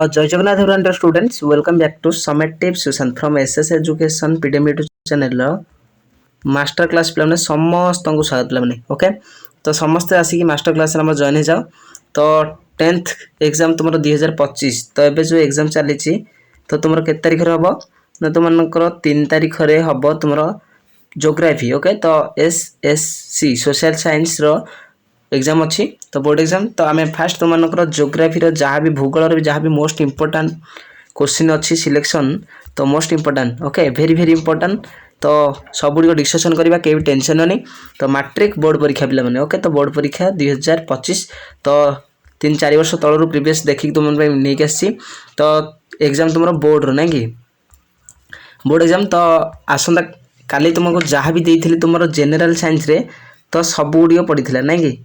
जय Jagannath everyone students welcome back to summative session from SS education PDM YouTube channel master class पे समस्त को स्वागत पे ओके। तो समस्ते आसिक मास्टर क्लास जॉइन हो जाओ। तो 10th एग्जाम तुम 2025 तो ये जो एग्जाम चली तो तुम के तारीख हम ना तुम 3 तारीख हम तुम जोग्राफी ओके। तो एसएससी सोशल साइंस एग्जाम अच्छी तो बोर्ड एग्जाम तो आम फास्ट तुम जोग्राफी जहाँ भी भूगोल जहाँ भी मोस्ट इंपोर्टाट क्वेश्चन अच्छी सिलेक्शन तो most important okay very very important. तो सब गुड़ डिस्कसन करवा कहीं टेंशन नहीं। तो मैट्रिक बोर्ड परीक्षा पे ओके। तो बोर्ड परीक्षा 2025 तो 3-4 वर्ष तलू प्रीवियस देखिए तुम नहीं आसी। तो एग्जाम तुम बोर्ड ना कि बोर्ड एग्जाम तो आसंता काली तुमको जहाँ भी देती तुम जेनेल साइंस रे तो सब गुड़ पड़ा ना कि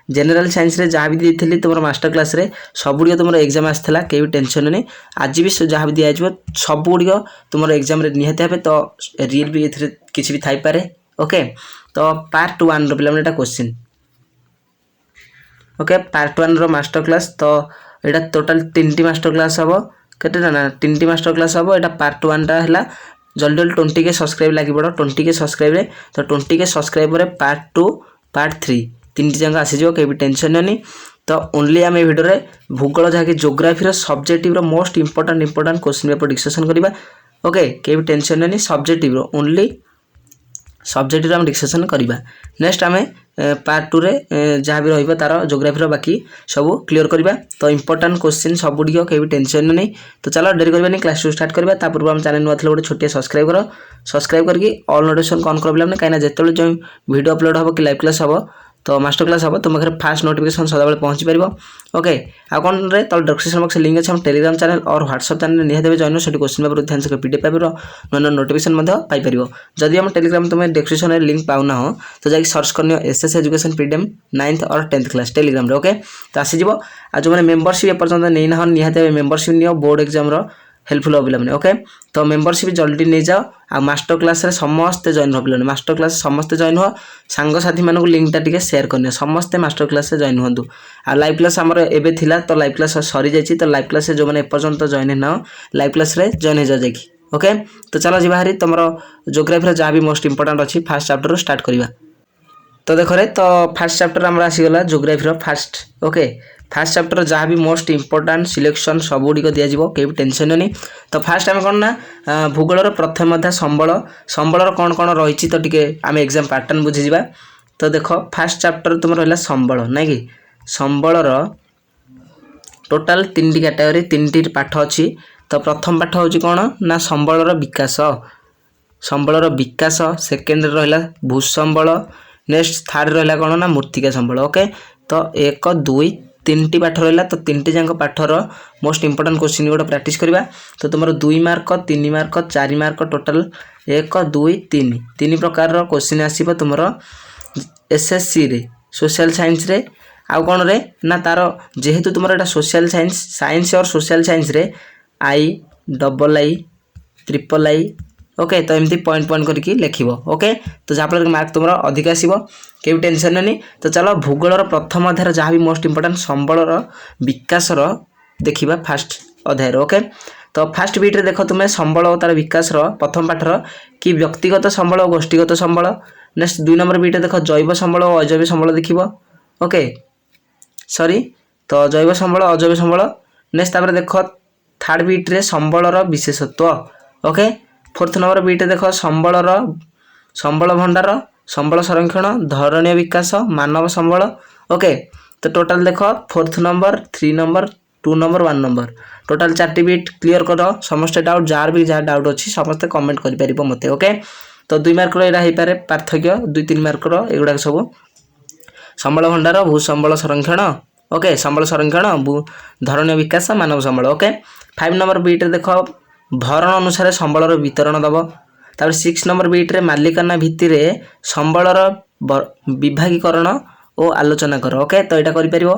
जेनेल साइंस रे जहाँ भी देती तुम मास्टर क्लास रे सब गुड़ तुम एग्जाम आसाला कहीं भी टेंशन नहीं। आज भी जहाँ भी दिज्व सब गुड़ तुम एग्जाम निहती हे तो रियल भी ये किसी भी थी पारे ओके। तो पार्ट 1 पे question okay part 1 master class तो यहाँ टोटाल 3टी मास्टर क्लास हम केटा ना 3टी मास्टर क्लास हम यहाँ पार्ट 1 टा है जल्दी जल्दी 20 के सब्सक्राइब लगे पड़ 20 के सब्सक्राइब तो 20 के सब्सक्राइब पार्ट 2 पार्ट 3 3टी जाक आसीज कहीं भी टेंशन नहीं। तो ओनली आम भिडियो भूगोल जहाँकि geography subjective most important question paper discussion करवा ओके कहीं भी टेंशन नहीं। सब्जेक्टिव ओनली सब्जेक्ट आम डिस्कसन करवा नेक्स्ट आम पार्ट 2 रे जहाँ भी रही तार जोग्राफी बाकी सब क्लीयर करवा। तो इंपोर्टाट क्वेश्चन सब गुड़ कहीं भी टेंशन नहीं। तो चलो डेरी करवानी क्लास टू स्टार्ट करवा पूर्व आम चैनल नुआ गोटे छोटे सब्सक्राइब कर सब्सक्राइब करके ऑल नोटिफिकेशन कौन कर कहीं जिते जो वीडियो अपलोड हम कि लाइव क्लास हम तो मास्टर क्लास हम तुम पाखे फास्ट नोटिफिकेशन सदा पहुँची पार ओके। आ कौन रे तो डिस्क्रिप्शन बॉक्स लिंक अच्छे टेलीग्राम चैनल और व्हाट्सएप चैनल निहत जॉइन से क्वेश्चन पेपर ध्यान से पीडीएफ पाइपर नुआ नोटिफिकेशन पाइपर। जदि हम टेलीग्राम तुम डिस्क्रिप्शन में लिंक पाऊना हो तो जाकि सर्च कर एसएस एजुकेशन पीडीएम 9th और 10th क्लास टेलीग्राम ओके। तो आसीज आ जो मैंने मेंबरशिप एपर्तंत नहीं ना निहत मेंबरशिप नियो बोर्ड एग्जाम हेल्पफुल हो पे ओके। तो मेंबरशिप जल्दी नहीं जाओ आ मास्टर क्लास रे समस्ते जॉइन हो पे मास्टर क्लास समस्ते जॉइन हो सांगसाथी मानक लिंकटा टिके शेयर करनी समस्ते मास्टर क्लास रे जॉइन हुंतु। आ लाइव क्लास आमर एबे थिला तो लाइव क्लास सरी जाइए तो लाइव क्लास जो मैंने एपर्तंत जॉइन ना लाइव क्लास रे जॉइन हो जाए ओके। तो चलो जी बाहरी तुम जोग्राफी जहाँ भी मोस्ट इंपोर्टाट अच्छी फास्ट चैप्टर स्टार्ट करवा। तो देख रे तो फास्ट चैप्टर आमर आसीगला geography first okay. First chapter जहाँ भी मोस्ट इंपोर्टाट सिलेक्शन सब गुड़ दिज्व कहीं भी टेंशन नहीं। तो फास्ट आम कौन ना भूगोल प्रथम अध्याय संबल संबल कौन कौन रही तो टी आम एग्जाम पैटर्न बुझीजा। तो देख फास्ट चैप्टर तुम रहा संबल ना कि संबलर टोटाल 3टी कैटेगरी 3टी पाठ अच्छी। तो प्रथम पाठ हूँ कौन ना संबलर विकास संबलर विकास सेकेंड रहा भूसंबल नेक्स्ट थर्ड रहा कौन ना मूर्तिका संबल ओके। तो 1 2 3टी पाठ रहा तो 3टी जाक पाठर मोस्ट इंपोर्टाट क्वेश्चन गोटे प्रैक्टिस करवा। तो तुम 2 मार्क 3 मार्क 4 मार्क टोटाल 1 2 3 3 प्रकार क्वेश्चन आसो तुम एसएससी रे सोशल साइंस रे आउ कौन रे ना तार जेहेतु तुम यहाँ सोशल साइंस साइंस और सोशल साइंस रे II III ओके। तो एमती पॉइंट पॉइंट करके लिखिब ओके। तो जहाँफल मार्क तुम अधिक आसो कहीं टेंशन नहीं। तो चलो भूगोल प्रथम अध्याय जहाँ भी मोस्ट इंपोर्टाट संबलर विकास देखा फास्ट अध्याय ओके। तो फास्ट बीट्रे देख तुम्हें संबल और तार विकास प्रथम पाठर कि व्यक्तिगत संबल और गोष्ठीगत संबल नेक्स्ट 2 नंबर बीट्रे देख जैव संबल और अजैव संबल देख ओके सॉरी। तो जैव संबल अजैव संबल नेक्स्ट तापर देख थर्ड बीट्रे संबलर विशेषत्व ओके। फोर्थ नंबर बीट्रे देख संबलर संबल भंडार संबल संरक्षण धरणीय विकास मानव संबल ओके। तो टोटाल देख 4th number 3 number 2 number 1 number total 4टी बीट क्लीयर कर समस्त डाउट जार भी जहाँ डाउट अच्छी समस्ते कमेंट कर मत ओके। तो 2 मार्क यहाँ पारे पार्थक्य 2-3 मार्क एगुड़ा सब संबल भंडार भूसंबल संरक्षण ओके संबल संरक्षण धरणीय विकास मानव संबल ओके। 5 नंबर बीट्रे देख भरण अनुसार संबलर वितरण दब। तापर 6 नंबर बीट्रे मालिकाना भित्ति संबलर विभागीकरण और आलोचना कर ओके। तो यहाँ कर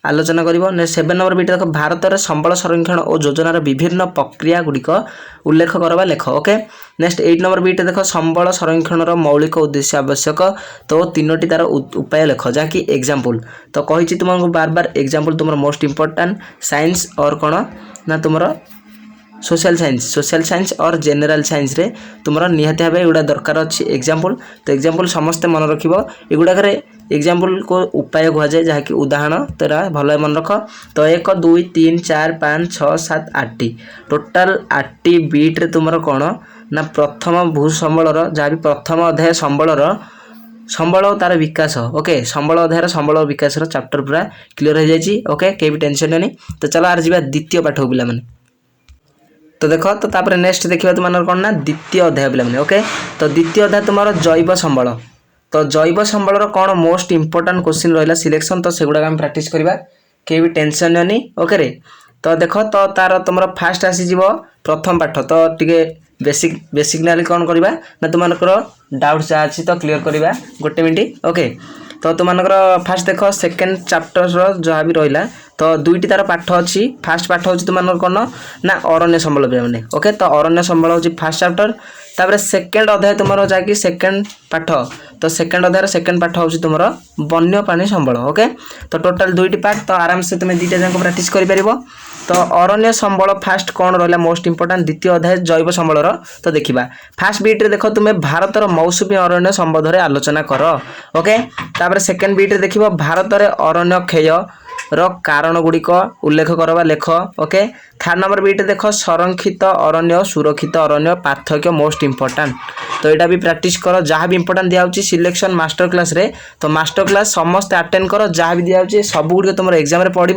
आलोचना कर। 7 नंबर बीट देख भारत में संबल संरक्षण और योजनार विभिन्न प्रक्रिया गुड़िक उल्लेख करवा लेख। ओके नेक्स्ट 8 नंबर बीट देख संबल संरक्षण मौलिक उद्देश्य आवश्यक तो 3टी तार उपाय लेख जहाँकि एग्जाम्पल। तो कही तुमको बार बार एग्जाम्पल तुम मोस्ट इंपोर्टाट साइंस और कौन ना तुम सोशल साइंस और जनरल साइंस रे तुमर निहाती भाव एगुड़ा दरकार अच्छी एग्जाम्पल। तो एग्जाम्पल समस्ते मन रख एगुड़ाक एग्जाम्पल को उपाय कहुए जहाँकि उदाहरण तेरा भल मन रख। तो 1 2 3 4 5 6 7 8 टोटाल 8 बीट रे तुमर कौन ना प्रथम भूसंबलर जहाँ भी प्रथम अध्याय संबल तार विकास। ओके संबल अध्याय संबल विकास चैप्टर पूरा क्लीयर हो जाए। ओके कहीं भी टेंशन नहीं। तो चलो आर जा द्वितीय पाठ पिला माने। तो देख तो तापर नेक्स्ट देखा तुम कौन ना द्वितीय अध्याय पे। ओके तो द्वितीय अध्याय तुम जैव संबल। तो जैव संबल कौन मोस्ट इंपोर्टाट क्वेश्चन रहा सिलेक्शन। तो सेगुड़ा आम प्रैक्टिस करवा कहीं भी टेंशन नहीं। ओके रे तो देख तो तार तुम फास्ट आसीज प्रथम पाठ। तो टे बेसिक नाली कौन करवा ना तुम डाउट जहाँ अच्छी तो क्लीयर करवा गोटे मिनट। ओके तो तुम फास्ट देख सेकेंड चैप्टर जहाँ भी रहा तो 2टी तार पाठ अच्छी। फास्ट पाठ हूँ तुम कौन ना अरण्य संबल मैंने। ओके तो अरण्य संबल हूँ फास्ट चैप्टर। तापर सेकेंड अध्याय तुम जहाँकि सेकेंड पाठ। तो सेकेंड अध्याय सेकेंड पाठ हूँ तुम वन्यप्राणी संबल। ओके तो टोटाल 2टी पाठ। तो आराम से तुम 2टा जाक प्रैक्टिस कर। तो अरण्य संबल फास्ट कौन रहा मोस्ट इंपोर्टाट द्वितीय अध्याय जैव संबलर। तो देखा फास्ट बीट रे देख तुम्हें भारतर मौसुमी अरण्य संबंध में आलोचना कर। ओके तापर सेकेंड बीट रे देखिबो भारत में अरण्य क्षय रो कारण गुड़िक उल्लेख करवा लेख। ओके थर्ड नंबर बीट देख संरक्षित अरण्य सुरक्षित अरण्य पार्थक्य मोस्ट इंपोर्टाट। तो यहाँ भी प्रैक्टिस कर जहाँ भी इंपोर्टाट दिखाई सिलेक्शन मास्टर क्लास रे। तो मास्टर क्लास समस्त अटेंड कर जहाँ भी दिखाई सब गुड़ तुम एग्जाम रे पढ़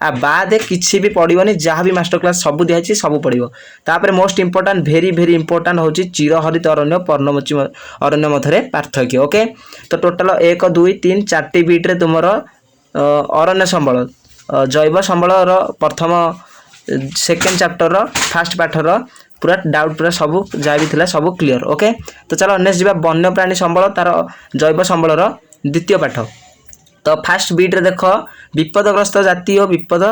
आ बाद किसी भी पढ़ोनी जहाँ भी मास्टर क्लास सब दिखाई सब पढ़ो। तापर मोस्ट इंपोर्टाट भेरी इंपोर्टाट हूँ चिरहरित अरण्य पर्णमोची अरण्य मध्य पार्थक्य। ओके तो टोटाल 1 2 3 4टी बीट रे तुम अरण्य संबल जैव संबल प्रथम सेकेंड चैप्टर फास्ट पाठर पूरा डाउट पूरा सब जहाँ भी थिला सब क्लीयर। ओके तो चलो नेक्स्ट जा वन्यप्राणी संबल तार जैव संबलर द्वितीय पाठ। तो फास्ट बीट रे देख विपदग्रस्त जाति और विपद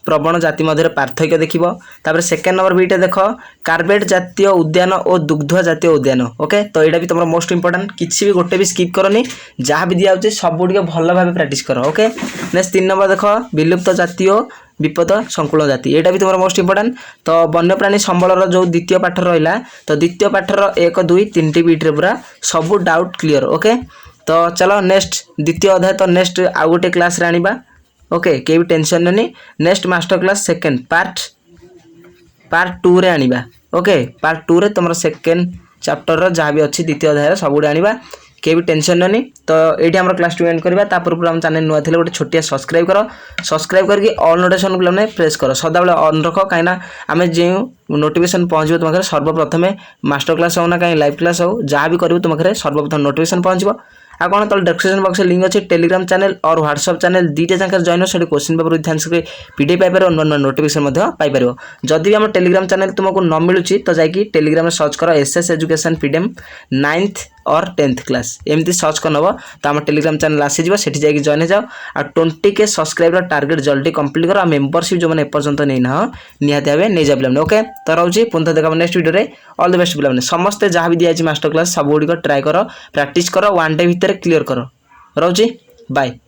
प्रवण जाति मध्य पार्थक्य देखिबो। तापर सेकेंड नंबर बीट देख कार्बेट जातीय उद्यान और दुग्ध जातीय उद्यान। ओके तो यहाँ भी तुम मोस्ट इंपोर्टाट किसी भी गोटे भी स्किप करनी जहाँ भी दिखाई सब गुड़ भल भाव प्रैक्टिस कर। ओके नेक्स्ट 3 नंबर देख विलुप्त जातीय विपद संकुल जाति यहाँ भी तुम मोस्ट इंपोर्टाट। तो वन्यप्राणी संबलर जो द्वितीय पाठ रहा तो द्वितीय पाठर 1 2 3टी बीट रे पूरा सब डाउट क्लीयर। ओके तो चलो नेक्स्ट द्वितीय अध्याय तो नेक्स्ट आउ गोटे क्लास रे आनिबा। ओके कहीं भी टेंशन नहीं। Next master class second part 2 रे आनिबा। ओके पार्ट 2 रे तुम सेकेंड चैप्टर जहाँ भी अच्छी द्वितीय अध्याय सब गुड़ा आनिबा कहीं भी टेंशन नहीं। तो ये आम क्लास 2 एंड करवा तापर आम चैनल नुआ थे गोटे छोटिया सब्सक्राइब कर सब्सक्राइब करके ऑल नोटिफिकेशन पे प्रेस कर सदाबले ऑन रख कहीं आम जो नोटिफिकेशन पहुँचो तुम सर्वप्रथम मास्टर क्लास हो ना कहीं लाइव क्लास हो जहाँ भी करूँ तुम सर्वप्रथम नोटिफिकेशन पहुँचो। आ कौन तो डिस्क्रिप्शन बॉक्स लिंक अच्छे टेलीग्राम चैनल और व्हाट्सएप चैनल 2टा जाकर जॉइन हो क्वेश्चन पेपर ध्यान से पीडीएफ पाइपर और नोटिफिकेशन पाइपर। जदि भी आम टेलीग्राम चैनल तुमको न मिलूँ तो जाकि टेलीग्राम में सर्च कर एसएस एजुकेशन पीडीएम 9th और 10th क्लास एमती सर्च कर नब तो आम टेलीग्राम चैनल आसीज से जाकि जॉइन हो जाओ। आ 20K सब्सक्राइबर टार्गेट जल्दी कंप्लीट कर मेंबरशिप जो मैंने एपर्यंत नहीं ना निहाती भाव नहीं जा पे। ओके तो रोचे पुनः देखा नेक्स्ट वीडियो रे ऑल द बेस्ट पे समस्ते जहाँ भी दिखाई मास्टर क्लास सब गुड़ ट्राए कर प्रैक्टिस कर 1 डे भितर क्लीयर कर। रोचे बाय।